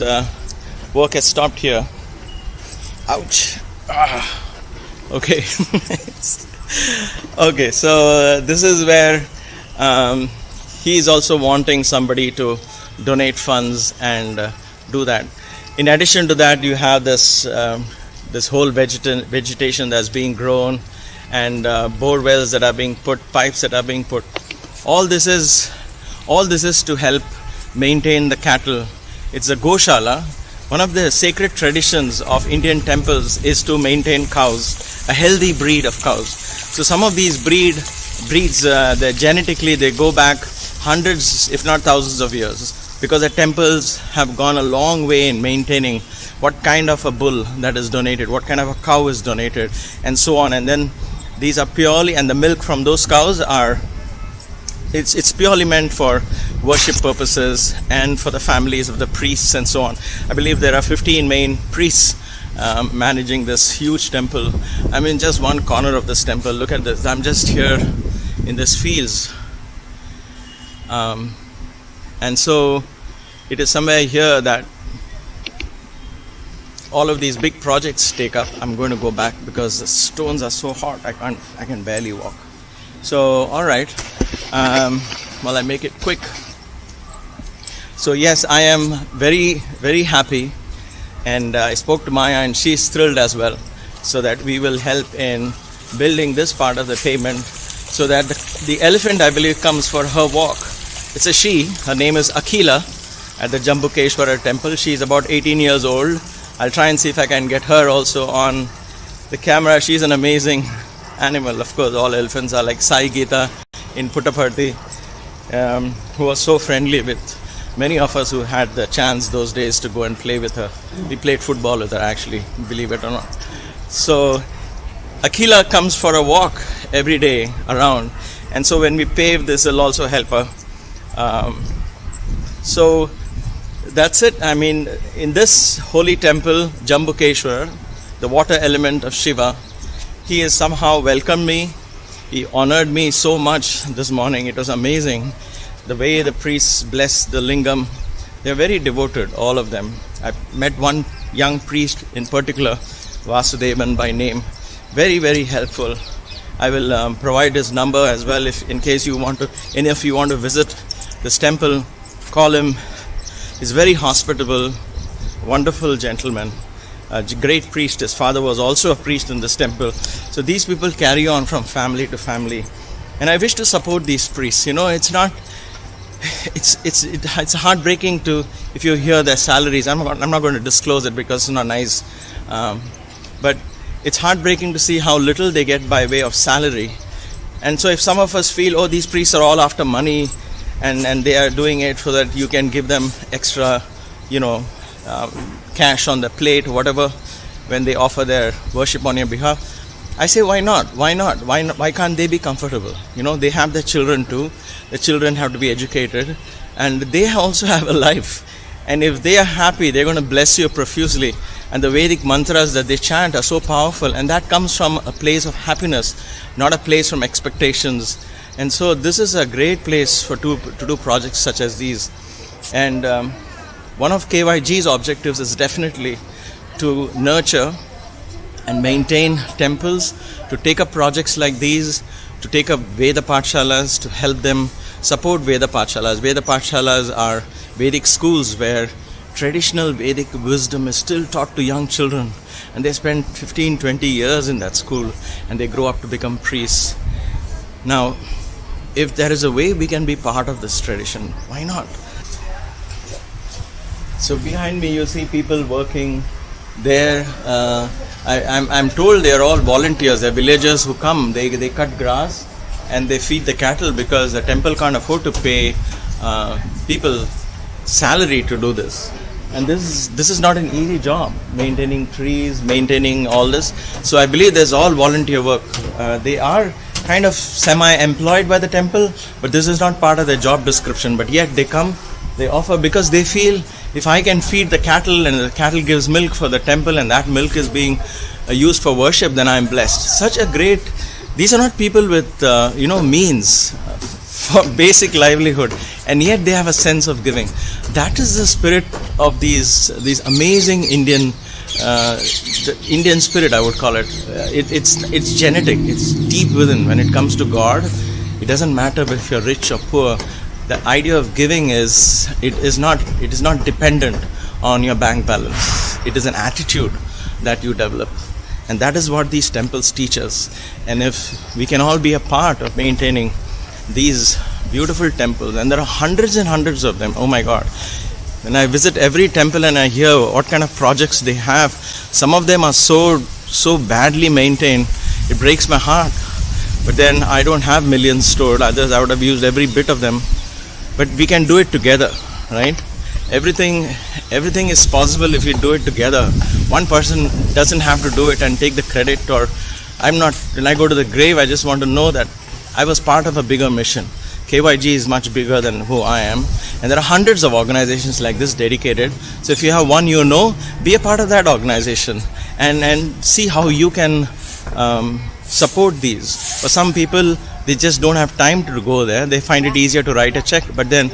work has stopped here. Ouch. Okay. Okay, so this is where he is also wanting somebody to donate funds and do that. In addition to that, you have this whole vegetation that's being grown, and bore wells that are being put, pipes that are being put. All this is to help maintain the cattle. It's a goshala. One of the sacred traditions of Indian temples is to maintain cows, a healthy breed of cows. So some of these breeds, genetically they go back hundreds, if not thousands of years, because the temples have gone a long way in maintaining what kind of a bull that is donated, what kind of a cow is donated, and so on. And then these are purely, and the milk from those cows it's purely meant for worship purposes and for the families of the priests and so on. I believe there are 15 main priests managing this huge temple. I'm in just one corner of this temple. Look at this. I'm just here in this fields. And so it is somewhere here that all of these big projects take up. I'm going to go back because the stones are so hot. I can barely walk. So, all right. Well, I make it quick. So yes, I am very, very happy, and I spoke to Maya, and she's thrilled as well. So that we will help in building this part of the pavement, so that the elephant, I believe, comes for her walk. It's a she. Her name is Akhila at the Jambukeshwara temple. She's about 18 years old. I'll try and see if I can get her also on the camera. She's an amazing animal. Of course, all elephants are like Sai Geeta in Puttaparthi, who was so friendly with many of us who had the chance those days to go and play with her. We played football with her, actually, believe it or not. So Akhila comes for a walk every day around, and so when we pave this, will also help her. So that's it. I mean, in this holy temple, Jambukeshwar, the water element of Shiva, he has somehow welcomed me. He honored me so much this morning. It was amazing. The way the priests bless the lingam, they are very devoted, all of them. I met one young priest in particular, Vasudevan by name, very, very helpful. I will provide his number as well, if in case you want to, any of you want to visit this temple, call him. He's very hospitable, wonderful gentleman, a great priest. His father was also a priest in this temple. So these people carry on from family to family, and I wish to support these priests. You know, it's not. It's heartbreaking to, if you hear their salaries. I'm not going to disclose it because it's not nice, but it's heartbreaking to see how little they get by way of salary. And so if some of us feel, oh, these priests are all after money, and they are doing it so that you can give them extra, cash on the plate, whatever, when they offer their worship on your behalf, I say, why not? Why can't they be comfortable? You know, they have their children too. The children have to be educated, and they also have a life. And if they are happy, they're going to bless you profusely. And the Vedic mantras that they chant are so powerful, and that comes from a place of happiness, not a place from expectations. And so this is a great place to do projects such as these. And one of KYG's objectives is definitely to nurture and maintain temples, to take up projects like these, to take up Veda Pathshalas, to help them support Veda Pathshalas. Veda Pathshalas are Vedic schools where traditional Vedic wisdom is still taught to young children, and they spend 15-20 years in that school, and they grow up to become priests. Now, if there is a way we can be part of this tradition, why not? So behind me you see people working there. I'm told they are all volunteers. They're villagers who come. They cut grass and they feed the cattle because the temple can't afford to pay people salary to do this. And this is not an easy job, maintaining trees, maintaining all this. So I believe there's all volunteer work. They are kind of semi-employed by the temple, but this is not part of their job description. But yet they come, they offer, because they feel, if I can feed the cattle and the cattle gives milk for the temple and that milk is being used for worship, then I'm blessed. Such a great, these are not people with means for basic livelihood, and yet they have a sense of giving. That is the spirit of these amazing Indian the Indian spirit, I would call it. It's genetic. It's deep within. When it comes to God, it doesn't matter if you're rich or poor. The idea of giving is not dependent on your bank balance. It is an attitude that you develop, and that is what these temples teach us. And if we can all be a part of maintaining these beautiful temples, and there are hundreds and hundreds of them. Oh my God. When I visit every temple and I hear what kind of projects they have, some of them are so badly maintained, it breaks my heart. But then I don't have millions stored, others I would have used every bit of them. But we can do it together, right? Everything is possible if we do it together. One person doesn't have to do it and take the credit, or when I go to the grave, I just want to know that I was part of a bigger mission. KYG is much bigger than who I am, and there are hundreds of organizations like this dedicated. So if you have one, be a part of that organization and see how you can support these. For some people, they just don't have time to go there. They find it easier to write a check. But then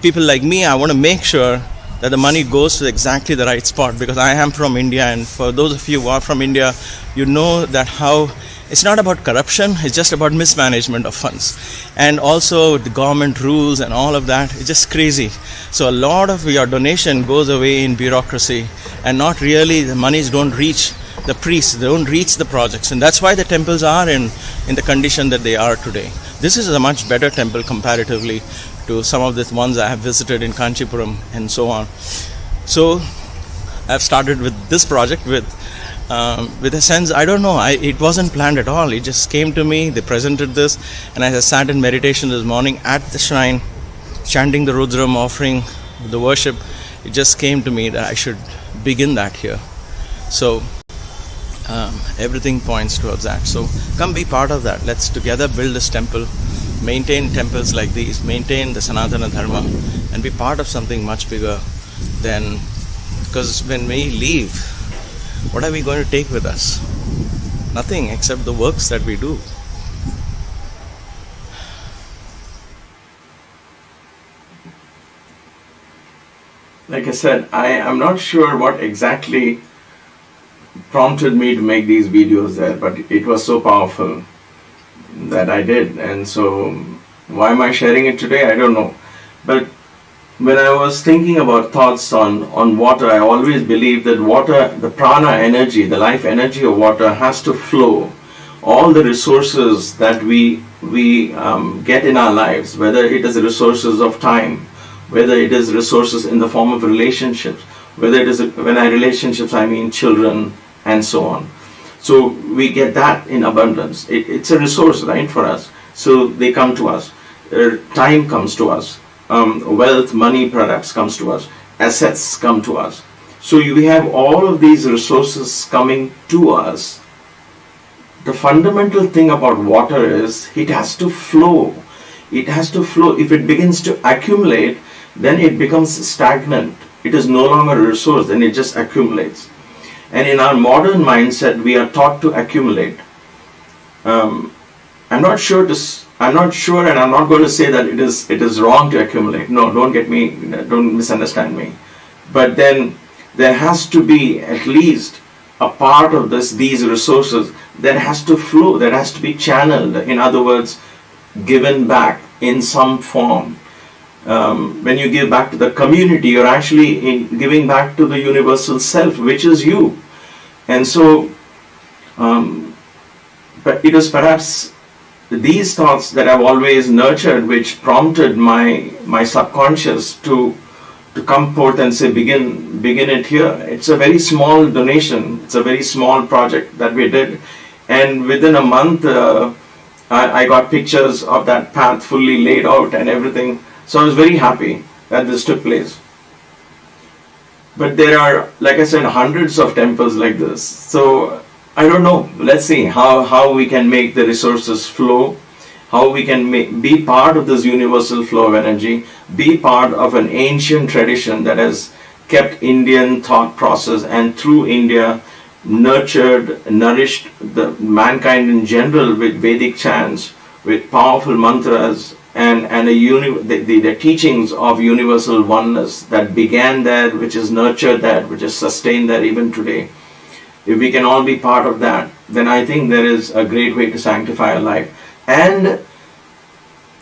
people like me, I want to make sure that the money goes to exactly the right spot, because I am from India, and for those of you who are from India, you know that how it's not about corruption, it's just about mismanagement of funds. And also the government rules and all of that, it's just crazy. So a lot of your donation goes away in bureaucracy, and not really, the monies don't reach the priests, they don't reach the projects. And that's why the temples are in the condition that they are today. This is a much better temple comparatively to some of the ones I have visited in Kanchipuram and so on. So I've started with this project with a sense, I don't know, it wasn't planned at all. It just came to me, they presented this, and as I sat in meditation this morning at the shrine, chanting the Rudram, offering the worship, it just came to me that I should begin that here. So everything points towards that. So come be part of that. Let's together build this temple, maintain temples like these, maintain the Sanatana Dharma, and be part of something much bigger than, because when we leave, what are we going to take with us? Nothing except the works that we do. Like I said, I am not sure what exactly prompted me to make these videos there, but it was so powerful that I did. And so why am I sharing it today? I don't know. But when I was thinking about thoughts on water, I always believed that water, the prana energy, the life energy of water has to flow. All the resources that we get in our lives, whether it is resources of time, whether it is resources in the form of relationships, whether it is, when I relationships I mean children and so on. So we get that in abundance. It's a resource, right, for us. So they come to us. Time comes to us. Wealth, money, products comes to us. Assets come to us. So we have all of these resources coming to us. The fundamental thing about water is it has to flow. It has to flow. If it begins to accumulate, then it becomes stagnant. It is no longer a resource, then it just accumulates. And in our modern mindset, we are taught to accumulate. I'm not sure, and I'm not going to say that it is wrong to accumulate. No, don't misunderstand me. But then there has to be at least a part of these resources that has to flow, that has to be channeled. In other words, given back in some form. When you give back to the community, you're actually giving back to the universal self, which is you. And so, but it was perhaps these thoughts that I've always nurtured which prompted my subconscious to come forth and say, begin it here. It's a very small donation. It's a very small project that we did. And within a month, I got pictures of that path fully laid out and everything. So I was very happy that this took place. But there are, like I said, hundreds of temples like this. So I don't know. Let's see how we can make the resources flow, how we can be part of this universal flow of energy, be part of an ancient tradition that has kept Indian thought process and through India nurtured, nourished the mankind in general with Vedic chants, with powerful mantras, and the teachings of universal oneness that began there, which is nurtured that, which is sustained there even today. If we can all be part of that, then I think there is a great way to sanctify our life. And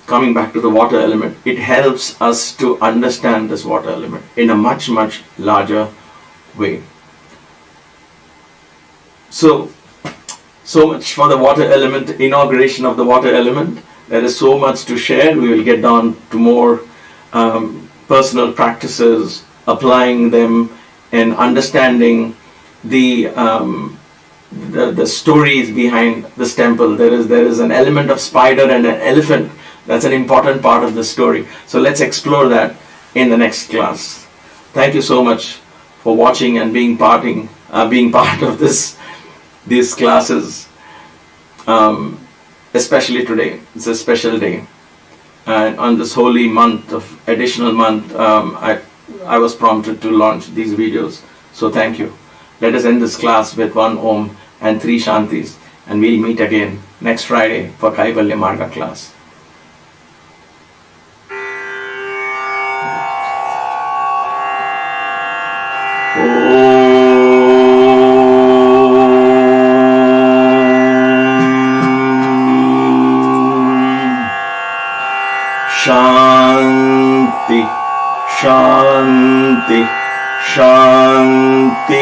coming back to the water element, it helps us to understand this water element in a much, much larger way. So much for the water element, inauguration of the water element. There is so much to share. We will get down to more personal practices, applying them and understanding the stories behind this temple. There is an element of spider and an elephant. That's an important part of the story. So let's explore that in the next class. Thank you so much for watching and being part of these classes. Especially today, it's a special day, and on this holy month of additional month, I was prompted to launch these videos. So thank you. Let us end this class with 1 Om and 3 Shantis, and we'll meet again next Friday for Kaivalya Marga class. Shanti.